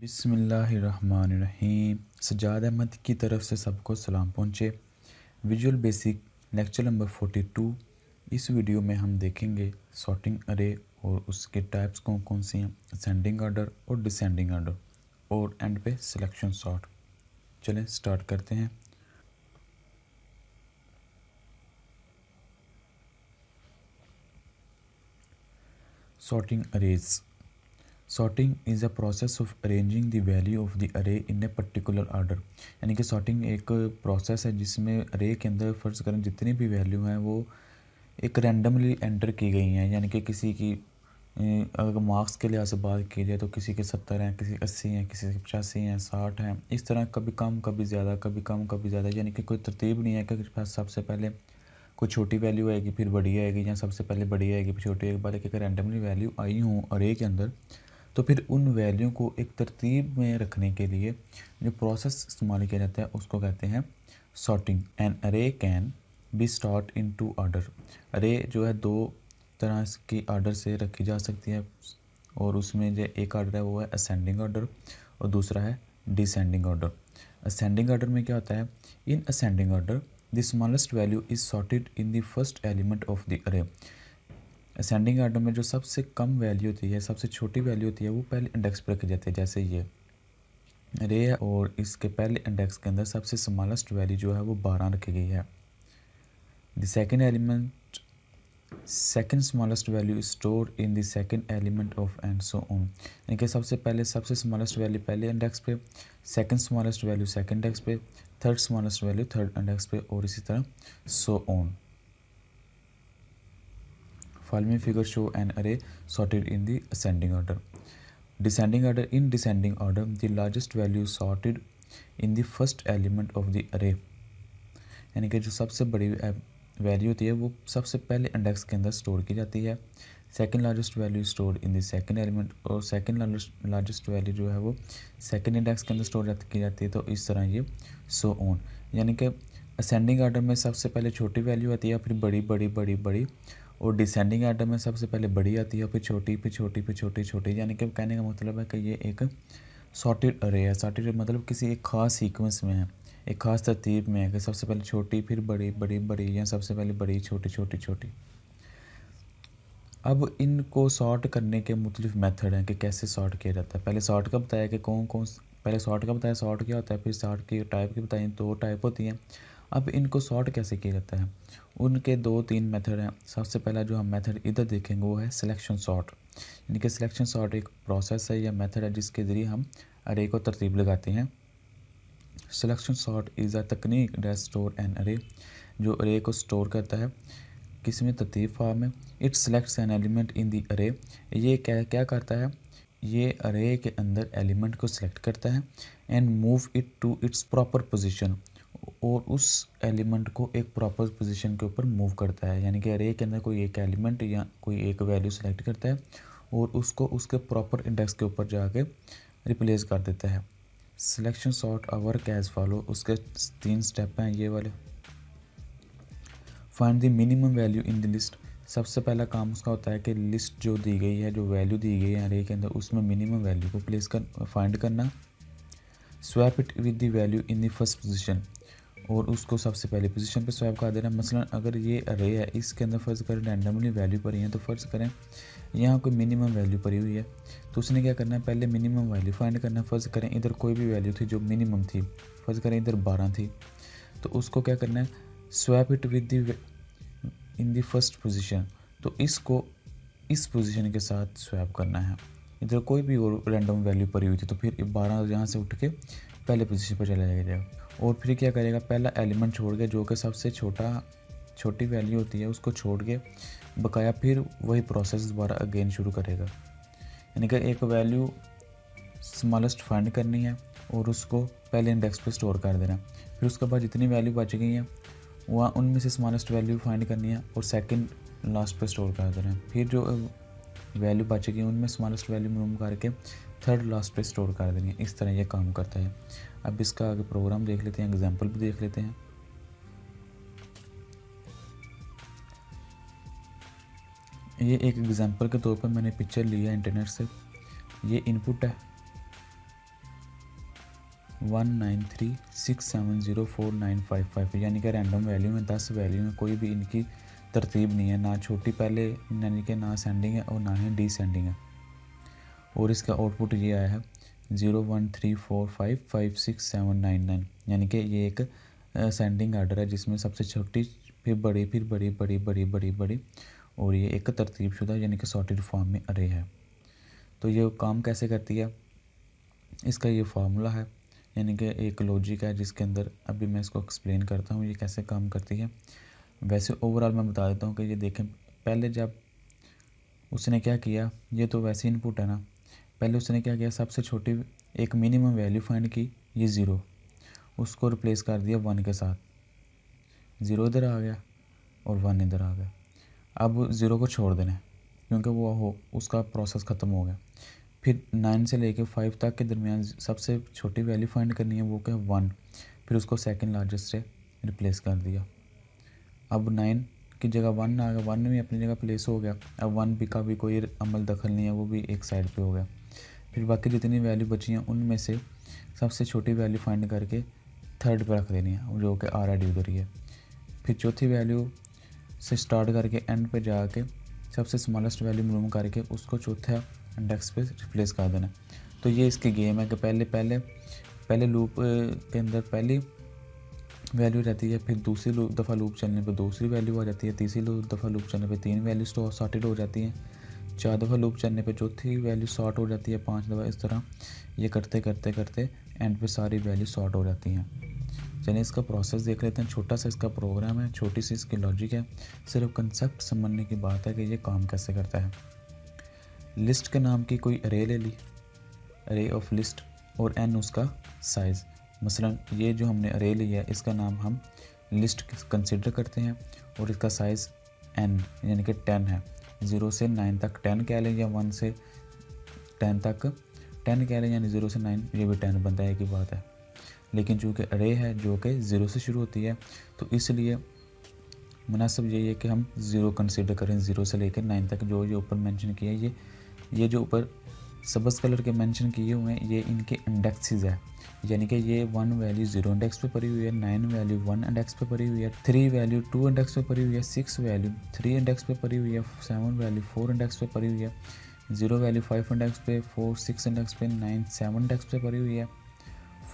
बिस्मिल्लाहिर्रहमानिर्रहीम। सज्जाद अहमद की तरफ से सबको सलाम पहुँचे। Visual basic lecture number 42। इस वीडियो में हम देखेंगे सॉर्टिंग अरे और उसके टाइप्स कौन कौन सी हैं, असेंडिंग ऑर्डर और डिसेंडिंग ऑर्डर, और एंड पे सिलेक्शन सॉर्ट। चलें स्टार्ट करते हैं। Sorting arrays. Sorting is a process of arranging the value of the अरे इन ए पर्टिकुलर ऑर्डर। यानी कि सॉर्टिंग एक प्रोसेस है जिसमें अरे के अंदर फ़र्ज़ करें जितनी भी वैल्यू हैं वो एक रैंडमली एंटर की गई हैं। यानी कि किसी की अगर मार्क्स के लिहाज से बात की जाए तो किसी के 70 हैं, किसी के 80 हैं, किसी के 85 हैं, 60 हैं, इस तरह कभी कम कभी ज़्यादा, कभी कम कभी ज़्यादा। यानी कि कोई तरतीब नहीं है कि सबसे पहले कोई छोटी वैल्यू आएगी फिर बड़ी आएगी, या सबसे पहले बड़ी आएगी फिर छोटी आएगी। बल्कि अगर रैंडमली वैल्यू आई हूँ अरे के अंदर तो फिर उन वैल्यू को एक तरतीब में रखने के लिए जो प्रोसेस इस्तेमाल किया जाता है उसको कहते हैं sorting. An array can be sort into order. Array जो है दो तरह की ऑर्डर से रखी जा सकती है, और उसमें जो एक ऑर्डर है वो है असेंडिंग ऑर्डर और दूसरा है डिसेंडिंग ऑर्डर। असेंडिंग ऑर्डर में क्या होता है, in ascending order the smallest value is sorted in the first element of the अरे। असेंडिंग ऑर्डर में जो सबसे कम वैल्यू होती है, सबसे छोटी वैल्यू होती है, वो पहले इंडेक्स पर रखी जाती है। जैसे ये अरे है और इसके पहले इंडेक्स के अंदर सबसे स्मॉलेस्ट वैल्यू जो है वो 12 रखी गई है। The second element second smallest value is store in the second element of and so on. यानी कि सबसे पहले सबसे स्मॉलेस्ट वैल्यू पहले इंडेक्स पे, second smallest value second index पे, third smallest value third index पे, और इसी तरह so on. Following figure show an array sorted in the ascending order. Descending order. In descending order, the largest value sorted in the first element of the array. यानी कि जो सबसे बड़ी value होती है वो सबसे पहले इंडेक्स के अंदर स्टोर की जाती है। Second largest value store in the second element, और सेकंड लार्जेस्ट वैल्यू जो है वो सेकंड इंडेक्स के अंदर स्टोर की जाती है। तो इस तरह ये सो ऑन। यानी कि असेंडिंग ऑर्डर में सबसे पहले छोटी वैल्यू आती है, फिर बड़ी बड़ी बड़ी बड़ी, और डिसेंडिंग ऑर्डर में सबसे पहले बड़ी आती है, फिर छोटी, फिर छोटी, फिर छोटी छोटी। यानी कि कहने का मतलब है कि ये एक सॉर्टेड अरे है। सॉर्टेड मतलब किसी एक ख़ास सीक्वेंस में है, एक ख़ास तरतीब में है कि सबसे पहले छोटी फिर बड़ी, बड़ी बड़ी, या सबसे पहले बड़ी छोटी छोटी छोटी। अब इनको सॉर्ट करने के मुख्तलिफ मेथड हैं कि कैसे सॉर्ट किया जाता है। पहले सॉर्ट का बताया कि कौन कौन, पहले सॉर्ट का बताया सॉर्ट क्या होता है, फिर सॉर्ट की टाइप की बताई, दो टाइप होती हैं। अब इनको सॉर्ट कैसे किया जाता है, उनके दो तीन मेथड हैं। सबसे पहला जो हम मेथड इधर देखेंगे वो है सिलेक्शन सॉर्ट। यानी कि सिलेक्शन सॉर्ट एक प्रोसेस है या मेथड है जिसके ज़रिए हम अरे को तरतीब लगाते हैं। सिलेक्शन सॉर्ट इज़ अ तकनीक दैट स्टोर एन अरे, जो अरे को स्टोर करता है किसी में तरतीब फॉर्म में। It selects an element in the array. ये क्या क्या करता है, ये अरे के अंदर एलिमेंट को सिलेक्ट करता है and move it to its proper position, और उस एलिमेंट को एक प्रॉपर पोजीशन के ऊपर मूव करता है। यानी कि अरे के अंदर कोई एक एलिमेंट या कोई एक वैल्यू सेलेक्ट करता है और उसको उसके प्रॉपर इंडेक्स के ऊपर जाके रिप्लेस कर देता है। Selection sort work as follow. उसके 3 स्टेप हैं ये वाले। Find the minimum value in the list. सबसे पहला काम उसका होता है कि लिस्ट जो दी गई है, जो वैल्यू दी गई है अरे के अंदर, उसमें मिनिमम वैल्यू को प्लेस कर फाइंड करना। Swap it with the value in the first position, और उसको सबसे पहले पोजीशन पे स्वैप कर देना। मसलन अगर ये अरे है, इसके अंदर फ़र्ज़ करें रैंडमली वैल्यू पड़ी है, तो फ़र्ज़ करें यहाँ कोई मिनिमम वैल्यू पड़ी हुई है, तो उसने क्या करना है, पहले मिनिमम वैल्यू फाइंड करना है। फ़र्ज़ करें इधर कोई भी वैल्यू थी जो मिनिमम थी, फ़र्ज़ करें इधर 12 थी, तो उसको क्या करना है, swap it with the in the first position. तो इसको इस पोजीशन के साथ स्वैप करना है। इधर कोई भी और रैंडम वैल्यू पड़ी हुई थी, तो फिर 12 यहाँ से उठ के पहले पोजीशन पर चला जाएगा, और फिर क्या करेगा, पहला एलिमेंट छोड़ के जो कि सबसे छोटी वैल्यू होती है उसको छोड़ के बकाया फिर वही प्रोसेस दोबारा अगेन शुरू करेगा। यानी कि एक वैल्यू स्मॉलेस्ट फाइंड करनी है और उसको पहले इंडेक्स पे स्टोर कर देना, फिर उसके बाद जितनी वैल्यू बच गई हैं वहाँ उनमें से स्मॉलेस्ट वैल्यू फाइंड करनी है और सेकंड लास्ट पे स्टोर कर देना है। फिर जो वैल्यू बच गई उनमें स्मॉलेस्ट वैल्यू रिमूव करके थर्ड लास्ट पे स्टोर कर देनी है। इस तरह ये काम करता है। अब इसका आगे प्रोग्राम देख लेते हैं, एग्जांपल भी देख लेते हैं। ये एक एग्जांपल के तौर पर मैंने पिक्चर लिया इंटरनेट से। ये इनपुट है, 193670495 यानी कि रैंडम वैल्यू में 10 वैल्यू में, कोई भी इनकी तरतीब नहीं है, ना छोटी पहले यानी कि ना असेंडिंग है और ना ही डिसेंडिंग है। और इसका आउटपुट ये आया है 0134556799 यानी कि ये एक असेंडिंग आर्डर है जिसमें सबसे छोटी फिर बड़ी फिर बड़ी बड़ी बड़ी बड़ी बड़ी और ये एक तरतीबशुदा यानी कि सॉर्टेड फॉर्म में अरे है। तो ये काम कैसे करती है, इसका ये फार्मूला है यानी कि एक लॉजिक है जिसके अंदर अभी मैं इसको एक्सप्लेन करता हूँ ये कैसे काम करती है। वैसे ओवरऑल मैं बता देता हूँ कि ये देखें, पहले जब उसने क्या किया, ये तो वैसे इनपुट है ना, पहले उसने क्या किया, सबसे छोटी एक मिनिमम वैल्यू फाइंड की, ये 0, उसको रिप्लेस कर दिया 1 के साथ, 0 इधर आ गया और 1 इधर आ गया। अब 0 को छोड़ देना क्योंकि वो उसका प्रोसेस ख़त्म हो गया। फिर 9 से लेके 5 तक के दरमियान सबसे छोटी वैल्यू फाइंड करनी है, वो क्या 1, फिर उसको सेकंड लार्जेस्ट से रिप्लेस कर दिया। अब 9 की जगह 1 आ गया, 1 भी अपनी जगह प्लेस हो गया। अब 1 भी का भी कोई अमल दखल नहीं है, वो भी एक साइड पे हो गया। फिर बाकी जितनी वैल्यू बची हैं उनमें से सबसे छोटी वैल्यू फाइंड करके थर्ड पे रख देनी है, जो कि ऑलरेडी उधर ही है। फिर चौथी वैल्यू से स्टार्ट करके एंड पे जाके सबसे स्मॉलेस्ट वैल्यू मालूम करके उसको चौथा इंडेक्स पे रिप्लेस कर देना। तो ये इसकी गेम है कि पहले लूप के अंदर पहली वैल्यू रहती है, फिर दूसरी दफ़ा लूप चलने पे दूसरी वैल्यू आ जाती है, तीसरी दफ़ा लूप चलने पे 3 वैल्यू सॉर्टेड हो जाती हैं, 4 दफ़ा लूप चलने पे चौथी वैल्यू सॉर्ट हो जाती है, 5 दफ़ा, इस तरह ये करते करते करते एंड पे सारी वैल्यू सॉर्ट हो जाती हैं। चलिए इसका प्रोसेस देख लेते हैं। छोटा सा इसका प्रोग्राम है, छोटी सी इसकी लॉजिक है, सिर्फ कंसेप्ट समझने की बात है कि ये काम कैसे करता है। लिस्ट के नाम की कोई अरे ले ली, अरे ऑफ लिस्ट, और एन उसका साइज़। मसलन ये जो हमने अरे लिया है इसका नाम हम लिस्ट कंसिडर करते हैं और इसका साइज़ एन यानी कि 10 है। 0 से 9 तक 10 कह लें या 1 से 10 तक 10 कह लें, यानी 0 से 9 ये भी 10 बनता है, एक ही बात है। लेकिन चूँकि अरे है जो कि 0 से शुरू होती है तो इसलिए मुनासिब यही है कि हम 0 कंसीडर करें, 0 से लेकर 9 तक। जो ये ऊपर मेंशन किया है, ये जो ऊपर सबस कलर के मेंशन किए हुए हैं ये इनके इंडेक्सेस है, यानी कि ये 1 वैल्यू 0 इंडेक्स पे पड़ी हुई है, 9 वैल्यू 1 इंडेक्स पे पड़ी हुई है, 3 वैल्यू 2 इंडेक्स पे पड़ी हुई है, 6 वैल्यू 3 इंडेक्स पे पड़ी हुई है, 7 वैल्यू 4 इंडेक्स पे पड़ी हुई है, 0 वैल्यू 5 इंडेक्स पे, 4 6 इंडेक्स पे, 9 7 इंडेक्स पे पड़ी हुई है,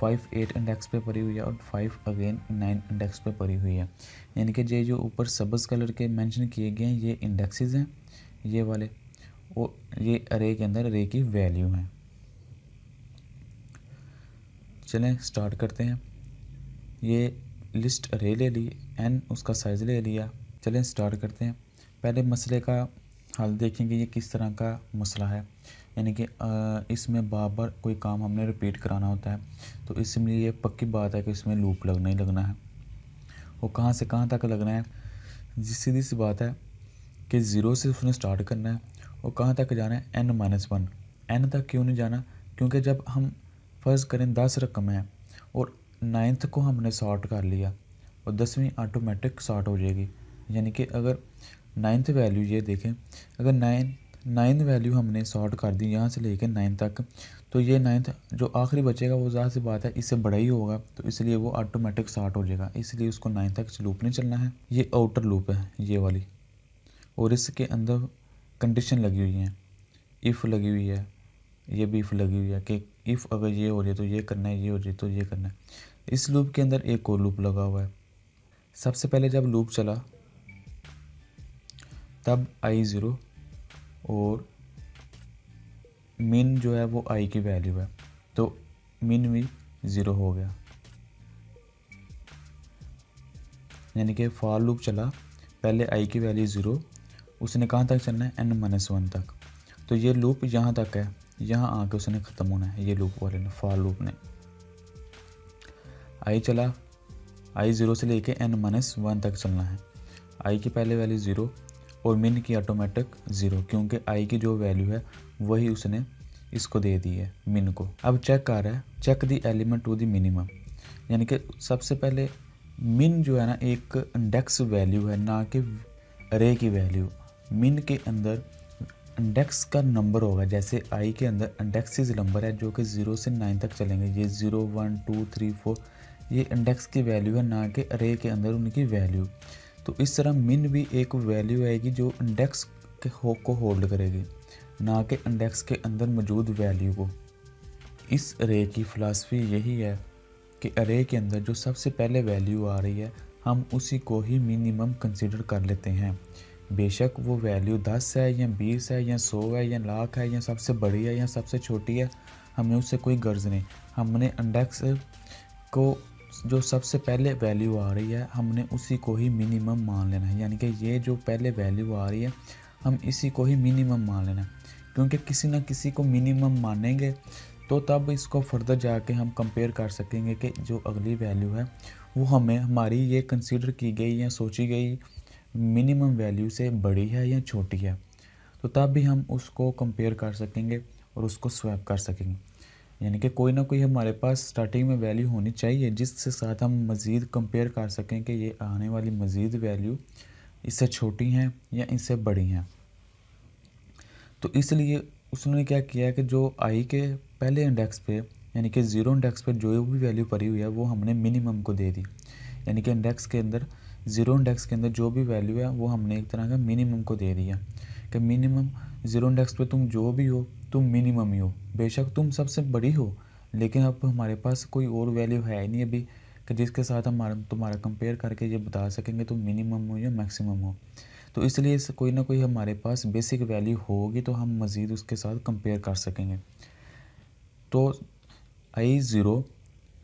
5 8 इंडेक्स पे पड़ी हुई है और 5 अगेन 9 इंडेक्स पे पड़ी हुई है। यानी कि ये जो ऊपर सबस कलर के मेंशन किए गए हैं ये इंडेक्सेस हैं ये वाले, और ये अरे के अंदर अरे की वैल्यू हैं। चलें स्टार्ट करते हैं। ये लिस्ट अरे ले ली, एन उसका साइज़ ले लिया। चलें स्टार्ट करते हैं। पहले मसले का हल देखेंगे ये किस तरह का मसला है, यानी कि इसमें बार बार कोई काम हमने रिपीट कराना होता है, तो इसलिए ये पक्की बात है कि इसमें लूप लगना ही लगना है। वो कहाँ से कहाँ तक लगना है, सीधी सी बात है कि 0 से उसने स्टार्ट करना है और कहाँ तक जाना है, n-1। n तक क्यों नहीं जाना, क्योंकि जब हम फ़र्ज़ करें 10 रकम है और 9th को हमने सॉर्ट कर लिया और 10वीं ऑटोमेटिक सॉर्ट हो जाएगी। यानी कि अगर 9th वैल्यू ये देखें, अगर 9 वैल्यू हमने सॉर्ट कर दी यहाँ से लेकर 9 तक, तो ये 9th जो आखिरी बचेगा वो ज़ाहिर सी बात है इससे बड़ा ही होगा, तो इसलिए वो ऑटोमेटिक सॉर्ट हो जाएगा, इसलिए उसको 9 तक लूप नहीं चलना है। ये आउटर लूप है ये वाली, और इसके अंदर कंडीशन लगी हुई है, इफ़ लगी हुई है, ये भी इफ़ लगी हुई है कि इफ़ अगर ये हो जाए तो ये करना है, ये हो जाए तो ये करना है। इस लूप के अंदर एक और लूप लगा हुआ है। सबसे पहले जब लूप चला तब i 0 और मिन जो है वो i की वैल्यू है, तो मिन भी 0 हो गया। यानी कि फॉर लूप चला, पहले i की वैल्यू 0, उसने कहाँ तक चलना है, n-1 तक। तो ये लूप यहाँ तक है, यहाँ आके उसने ख़त्म होना है, ये लूप वाले ने, फॉर लूप ने। i चला, i 0 से लेके n-1 तक चलना है। i की पहले वैल्यू 0 और मिन की ऑटोमेटिक 0, क्योंकि i की जो वैल्यू है वही उसने इसको दे दी है मिन को। अब चेक कर रहा है, check the element to the minimum, यानी कि सबसे पहले मिन जो है ना एक इंडेक्स वैल्यू है, ना कि अरे की वैल्यू। मिन के अंदर इंडेक्स का नंबर होगा, जैसे आई के अंदर इंडेक्सिस नंबर है जो कि 0 से 9 तक चलेंगे, ये 0 1 2 3 4 ये इंडेक्स की वैल्यू है, ना कि अरे के अंदर उनकी वैल्यू। तो इस तरह मिन भी एक वैल्यू आएगी जो इंडेक्स के को होल्ड करेगी, ना कि इंडेक्स के अंदर मौजूद वैल्यू को। इस अरे की फ़िलासफ़ी यही है कि अरे के अंदर जो सबसे पहले वैल्यू आ रही है हम उसी को ही मिनिमम कंसीडर कर लेते हैं, बेशक वो वैल्यू 10 है या 20 है या 100 है या लाख है या सबसे बड़ी है या सबसे छोटी है, हमें उससे कोई गर्ज नहीं। हमने इंडेक्स को जो सबसे पहले वैल्यू आ रही है हमने उसी को ही मिनिमम मान लेना है, यानी कि ये जो पहले वैल्यू आ रही है हम इसी को ही मिनिमम मान लेना है, क्योंकि किसी ना किसी को मिनिमम मानेंगे तो तब इसको फर्दर जाके हम कंपेयर कर सकेंगे कि जो अगली वैल्यू है वो हमें हमारी ये कंसीडर की गई या सोची गई मिनिमम वैल्यू से बड़ी है या छोटी है, तो तब भी हम उसको कंपेयर कर सकेंगे और उसको स्वैप कर सकेंगे। यानी कि कोई ना कोई हमारे पास स्टार्टिंग में वैल्यू होनी चाहिए जिसके साथ हम मज़ीद कंपेयर कर सकें कि ये आने वाली मज़ीद वैल्यू इससे छोटी हैं या इससे बड़ी हैं। तो इसलिए उसने क्या किया कि जो आई के पहले इंडेक्स पे यानी कि 0 इंडेक्स पे जो भी वैल्यू पड़ी हुई है वो हमने मिनिमम को दे दी, यानी कि इंडेक्स के अंदर 0 इंडेक्स के अंदर जो भी वैल्यू है वो हमने एक तरह का मिनिमम को दे दिया कि मिनिमम 0 इंडेक्स पे तुम जो भी हो तुम मिनिमम ही हो, बेशक तुम सबसे बड़ी हो, लेकिन अब हमारे पास कोई और वैल्यू है ही नहीं अभी कि जिसके साथ हम तुम्हारा कंपेयर करके ये बता सकेंगे तुम मिनिमम हो या मैक्सिमम हो। तो इसलिए कोई ना कोई हमारे पास बेसिक वैल्यू होगी तो हम मज़ीद उसके साथ कंपेयर कर सकेंगे। तो आई 0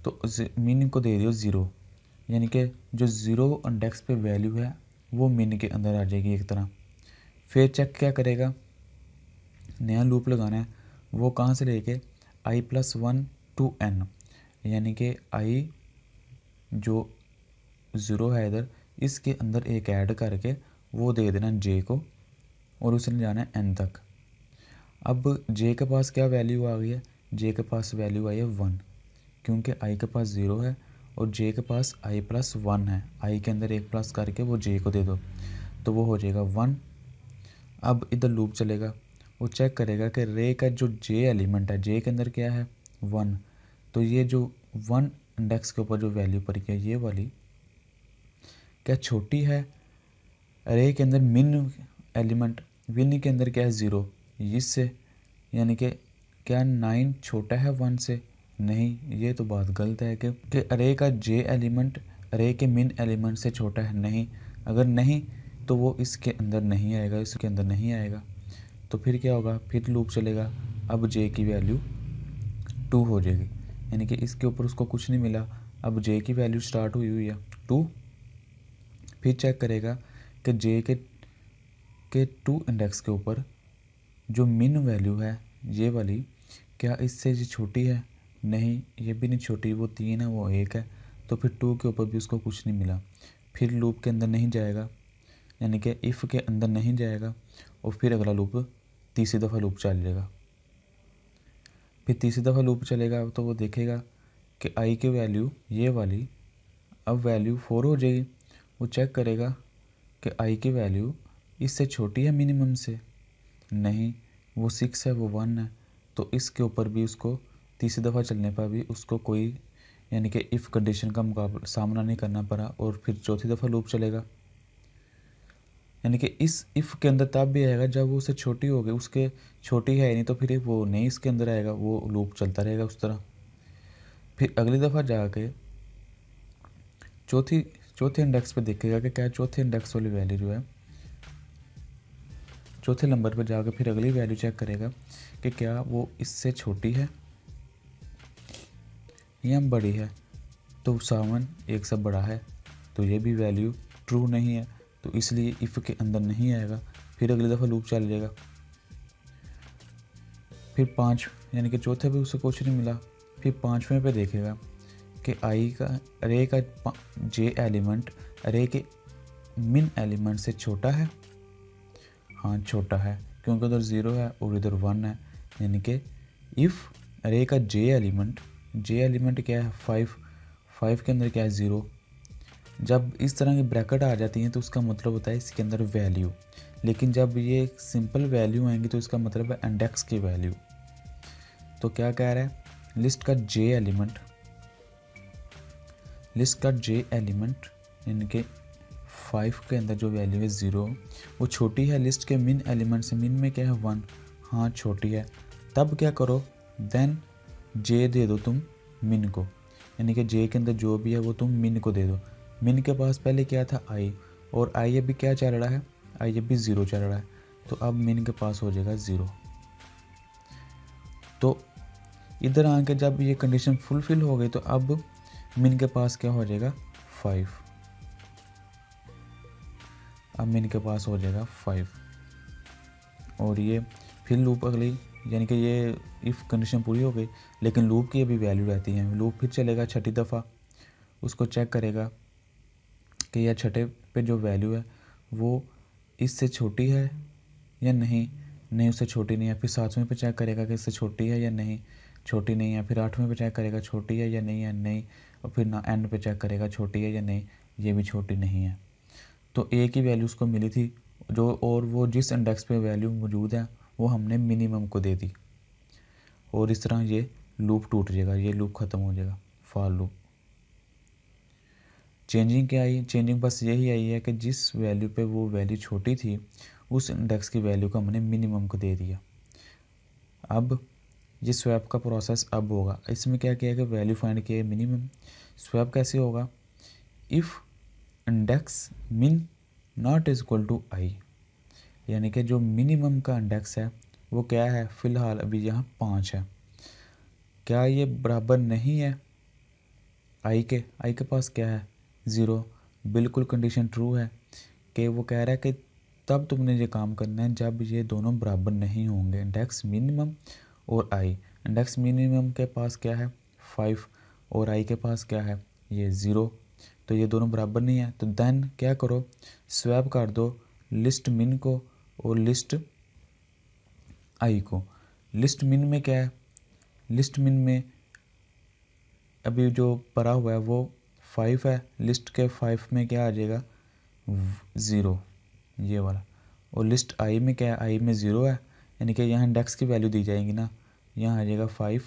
तो मीन को दे दियो 0, यानी कि जो 0 इंडेक्स पे वैल्यू है वो मीन के अंदर आ जाएगी एक तरह। फिर चेक क्या करेगा, नया लूप लगाना है, वो कहाँ से लेके i+1 to n, यानी कि आई जो 0 है इधर इसके अंदर एक ऐड करके वो दे देना जे को और उसने जाना है n तक। अब जे के पास क्या वैल्यू आ गई है, जे के पास वैल्यू आई है 1, क्योंकि आई के पास 0 है और जे के पास i+1 है, आई के अंदर एक प्लस करके वो जे को दे दो तो वो हो जाएगा 1। अब इधर लूप चलेगा, वो चेक करेगा कि रे का जो जे एलिमेंट है, जे के अंदर क्या है 1, तो ये जो 1 इंडेक्स के ऊपर जो वैल्यू पड़ी है ये वाली क्या छोटी है, रे के अंदर मिन एलिमेंट विन के अंदर क्या है 0 इससे, यानी कि क्या 9 छोटा है 1 से, नहीं, ये तो बात गलत है कि अरे का जे एलिमेंट अरे के मिन एलिमेंट से छोटा है, नहीं, अगर नहीं तो वो इसके अंदर नहीं आएगा, इसके अंदर नहीं आएगा। तो फिर क्या होगा, फिर लूप चलेगा, अब जे की वैल्यू 2 हो जाएगी, यानी कि इसके ऊपर उसको कुछ नहीं मिला, अब जे की वैल्यू स्टार्ट हुई हुई है 2। फिर चेक करेगा कि जे के 2 इंडेक्स के ऊपर जो मिन वैल्यू है ये वाली क्या इससे ये छोटी है, नहीं, ये भी नहीं छोटी, वो 3 है वो 1 है, तो फिर 2 के ऊपर भी उसको कुछ नहीं मिला। फिर लूप के अंदर नहीं जाएगा, यानी कि इफ़ के अंदर नहीं जाएगा और फिर अगला लूप तीसरी दफ़ा लूप चलेगा। फिर तीसरी दफ़ा लूप चलेगा तो वो देखेगा कि आई की वैल्यू ये वाली अब वैल्यू 4 हो जाएगी, वो चेक करेगा कि आई की वैल्यू इससे छोटी है मिनिमम से, नहीं, वो 6 है वो 1 है, तो इसके ऊपर भी उसको तीसरी दफ़ा चलने पर भी उसको कोई यानी कि इफ़ कंडीशन का मुकाबला सामना नहीं करना पड़ा और फिर चौथी दफ़ा लूप चलेगा, यानी कि इस इफ़ के अंदर तब भी आएगा जब वो उससे छोटी हो गई, उसके छोटी है नहीं तो फिर वो नहीं इसके अंदर आएगा, वो लूप चलता रहेगा उस तरह। फिर अगली दफ़ा जाके चौथे इंडेक्स पे देखेगा कि क्या चौथे इंडेक्स वाली वैल्यू जो है चौथे नंबर पर जाकर फिर अगली वैल्यू चेक करेगा कि क्या वो इससे छोटी है या बड़ी है, तो 7 1 से बड़ा है, तो ये भी वैल्यू ट्रू नहीं है, तो इसलिए इफ़ के अंदर नहीं आएगा। फिर अगली दफ़ा लूप चल जाएगा, फिर 5 यानी कि चौथे पे उसे कुछ नहीं मिला, फिर 5वें पे देखेगा कि आई का अरे का जे एलिमेंट अरे के मिन एलिमेंट से छोटा है, हाँ छोटा है, क्योंकि उधर 0 है और इधर 1 है, यानी कि इफ़ अरे का जे एलिमेंट क्या है 5 के अंदर क्या है 0। जब इस तरह की ब्रैकेट आ जाती हैं तो उसका मतलब होता है इसके अंदर वैल्यू, लेकिन जब ये सिंपल वैल्यू आएंगी तो इसका मतलब है इंडेक्स की वैल्यू। तो क्या कह रहा है, लिस्ट का जे एलिमेंट यानी कि 5 के अंदर जो वैल्यू है 0 वो छोटी है लिस्ट के मिन एलिमेंट से। मिन में क्या है 1, हाँ छोटी है। तब क्या करो, देन जे दे दो तुम मिन को, यानी कि जे के अंदर जो भी है वो तुम मिन को दे दो। मिन के पास पहले क्या था आई, और आई अभी क्या चल रहा है, आई अभी 0 चल रहा है, तो अब मिन के पास हो जाएगा 0। तो इधर आके जब ये कंडीशन फुलफिल हो गई तो अब मिन के पास क्या हो जाएगा 5, अब मिन के पास हो जाएगा 5। और ये फिर लूप अगली, यानी कि ये इफ़ कंडीशन पूरी हो गई, लेकिन लूप की अभी वैल्यू रहती है। लूप फिर चलेगा छठी दफ़ा, उसको चेक करेगा कि यह छठे पे जो वैल्यू है वो इससे छोटी है या नहीं, नहीं उससे छोटी नहीं है। फिर 7वें पे चेक करेगा कि इससे छोटी है या नहीं, छोटी नहीं है। फिर 8वें पे चेक करेगा छोटी है या नहीं है, नहीं। और फिर ना एंड पे चेक करेगा छोटी है या नहीं, ये भी छोटी नहीं है। तो एक ही वैल्यू उसको मिली थी जो, और वो जिस इंडेक्स पे वैल्यू मौजूद है वो हमने मिनिमम को दे दी, और इस तरह ये लूप टूट जाएगा, ये लूप ख़त्म हो जाएगा, फॉर लूप। चेंजिंग क्या आई, चेंजिंग बस यही आई है कि जिस वैल्यू पे वो वैल्यू छोटी थी उस इंडेक्स की वैल्यू को हमने मिनिमम को दे दिया। अब ये स्वैप का प्रोसेस अब होगा। इसमें क्या किया कि वैल्यू फाइंड किया मिनिमम। स्वैप कैसे होगा, इफ़ इंडेक्स मिन नॉट इज इक्वल टू आई, यानी कि जो मिनिमम का इंडेक्स है वो क्या है, फ़िलहाल अभी यहाँ 5 है, क्या ये बराबर नहीं है आई के पास क्या है 0, बिल्कुल कंडीशन ट्रू है कि वो कह रहा है कि तब तुमने ये काम करना है जब ये दोनों बराबर नहीं होंगे, इंडेक्स मिनिमम और आई। इंडेक्स मिनिमम के पास क्या है 5 और आई के पास क्या है ये 0, तो ये दोनों बराबर नहीं है। तो देन क्या करो, स्वैप कर दो लिस्ट मिन को और लिस्ट आई को। लिस्ट मिन में क्या है, लिस्ट मिन में अभी जो पड़ा हुआ है वो 5 है, लिस्ट के 5 में क्या आ जाएगा 0, ये वाला। और लिस्ट आई में क्या है, आई में 0 है, यानी कि यहाँ इंडेक्स की वैल्यू दी जाएगी ना, यहाँ आ जाएगा 5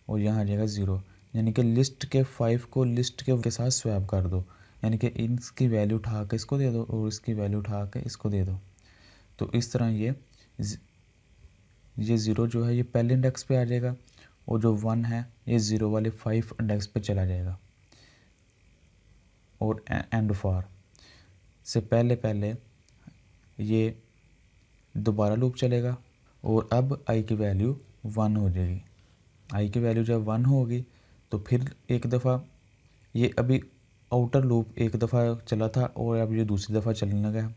और यहाँ आ जाएगा 0, यानी कि लिस्ट के 5 को लिस्ट के साथ स्वैप कर दो, यानी कि इसकी वैल्यू उठा के इसको दे दो और इसकी वैल्यू उठा के इसको दे दो। तो इस तरह ये 0 जो है ये पहले इंडेक्स पे आ जाएगा, और जो 1 है ये 0 वाले 5 इंडेक्स पे चला जाएगा। और एंड फॉर से पहले ये दोबारा लूप चलेगा, और अब आई की वैल्यू 1 हो जाएगी। आई की वैल्यू जब 1 होगी तो फिर एक दफ़ा ये अभी आउटर लूप एक दफ़ा चला था और अब ये दूसरी दफ़ा चलने लगा है।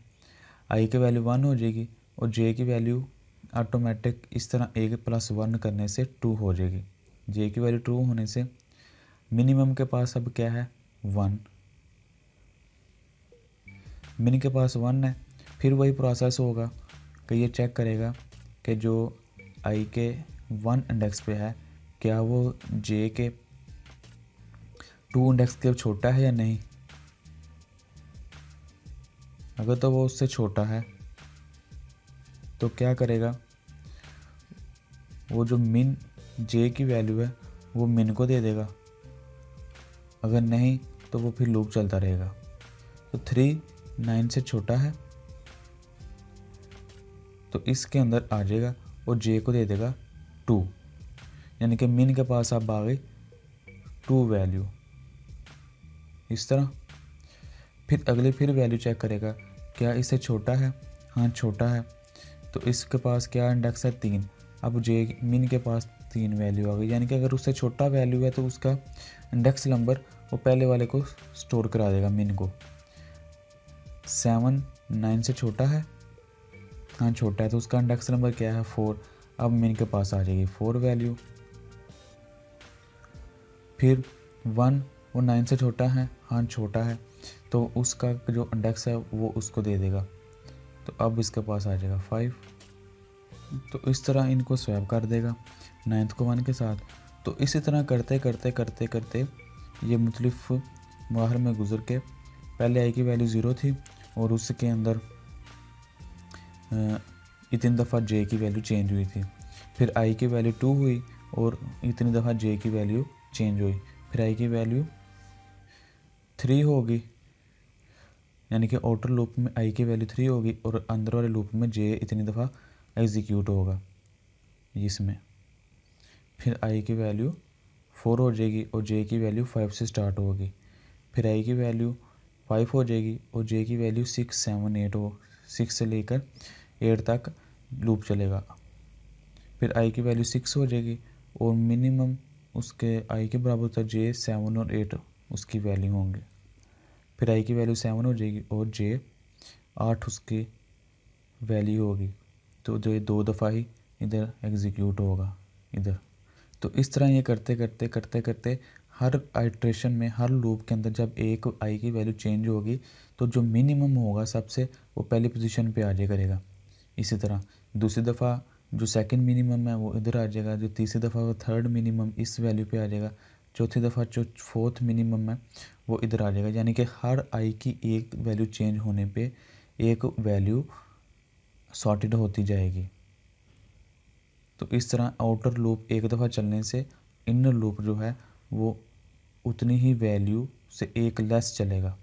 आई की वैल्यू 1 हो जाएगी और जे की वैल्यू ऑटोमेटिक इस तरह a + 1 करने से 2 हो जाएगी। जे की वैल्यू 2 होने से मिनिमम के पास अब क्या है 1, मिन के पास 1 है। फिर वही प्रोसेस होगा कि ये चेक करेगा कि जो आई के 1 इंडेक्स पे है क्या वो जे के 2 इंडेक्स के छोटा है या नहीं। अगर तो वो उससे छोटा है तो क्या करेगा, वो जो मिन जे की वैल्यू है वो मिन को दे देगा, अगर नहीं तो वो फिर लूप चलता रहेगा। तो 3 9 से छोटा है तो इसके अंदर आ जाएगा और जे को दे देगा 2, यानी कि मिन के पास अब आ गई 2 वैल्यू। इस तरह फिर अगले फिर वैल्यू चेक करेगा क्या इससे छोटा है, हाँ छोटा है, तो इसके पास क्या इंडेक्स है 3। अब जे मिन के पास 3 वैल्यू आ गई, यानी कि अगर उससे छोटा वैल्यू है तो उसका इंडेक्स नंबर वो पहले वाले को स्टोर करा देगा मिन को। 7 9 से छोटा है, हाँ छोटा है, तो उसका इंडेक्स नंबर क्या है 4। अब मिन के पास आ जाएगी 4 वैल्यू। फिर 1 वो 9 से छोटा है, हाँ छोटा है, तो उसका जो इंडेक्स है वो उसको दे देगा, तो अब इसके पास आ जाएगा 5। तो इस तरह इनको स्वैप कर देगा 9th को 1 के साथ। तो इसी तरह करते करते करते करते ये मुख्तलिफ मराहल में गुजर के पहले आई की वैल्यू 0 थी और उसके अंदर इतनी दफ़ा जे की वैल्यू चेंज हुई थी, फिर आई की वैल्यू 2 हुई और इतनी दफ़ा जे की वैल्यू चेंज हुई, फिर आई की वैल्यू 3 होगी, यानी कि आउटर लूप में आई की वैल्यू 3 होगी और अंदर वाले लूप में जे इतनी दफ़ा एग्जीक्यूट होगा इसमें, फिर आई की वैल्यू 4 हो जाएगी और जे की वैल्यू 5 से स्टार्ट होगी, फिर आई की वैल्यू 5 हो जाएगी और जे की वैल्यू 6, 7, 8 हो, 6 से लेकर 8 तक लूप चलेगा, फिर आई की वैल्यू 6 हो जाएगी और मिनिमम उसके आई के बराबर तक जे 7 और 8 उसकी वैल्यू होंगे, फिर आई की वैल्यू 7 हो जाएगी और जे 8 उसकी वैल्यू होगी, तो जो ये 2 दफ़ा ही इधर एग्जीक्यूट होगा इधर। तो इस तरह ये करते करते करते करते हर आइट्रेशन में, हर लूप के अंदर जब एक आई की वैल्यू चेंज होगी तो जो मिनिमम होगा सबसे वो पहली पोजीशन पे आ जाया करेगा। इसी तरह दूसरी दफ़ा जो सेकंड मिनिमम है वो इधर आ जाएगा, जो तीसरी दफ़ा वो थर्ड मिनिमम इस वैल्यू पे आ जाएगा, चौथी दफ़ा जो फोर्थ मिनिमम है वो इधर आ जाएगा, यानी कि हर आई की एक वैल्यू चेंज होने पे एक वैल्यू सॉर्टेड होती जाएगी। तो इस तरह आउटर लूप एक दफ़ा चलने से इनर लूप जो है वो उतनी ही वैल्यू से एक लेस चलेगा,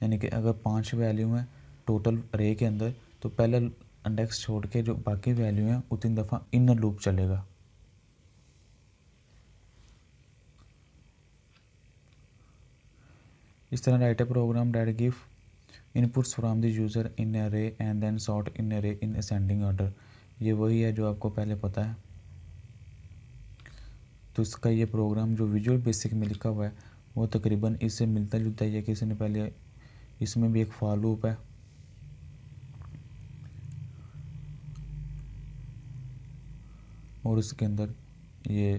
यानी कि अगर 5 वैल्यू हैं टोटल अरे के अंदर तो पहला इंडेक्स छोड़ के जो बाकी वैल्यू हैं उतनी दफ़ा इनर लूप चलेगा। इस तरह write a program that give inputs from the user in array and then sort इन अरे इन असेंडिंग ऑर्डर। ये वही है जो आपको पहले पता है। तो इसका ये प्रोग्राम जो विजुअल बेसिक में लिखा हुआ है वो तकरीबन इससे मिलता जुलता ही है कि इसने पहले इसमें भी एक फॉर लूप है और इसके अंदर ये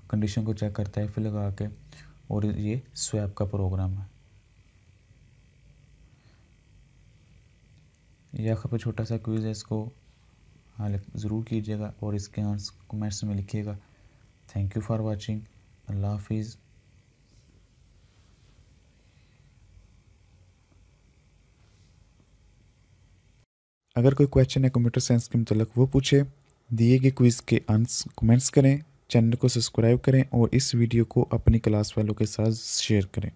कंडीशन को चेक करता है फिर लगा के, और ये स्वैप का प्रोग्राम है। यह यहाँ पे छोटा सा क्विज़ है, इसको हल ज़रूर कीजिएगा और इसके आंसर कमेंट्स में लिखिएगा। Thank you for watching. अल्लाह हाफिज़। अगर कोई क्वेश्चन है कंप्यूटर साइंस के मतलब वो पूछे, दिए गए क्विज़ के आंसर कमेंट्स करें, चैनल को सब्सक्राइब करें और इस वीडियो को अपनी क्लास वालों के साथ शेयर करें।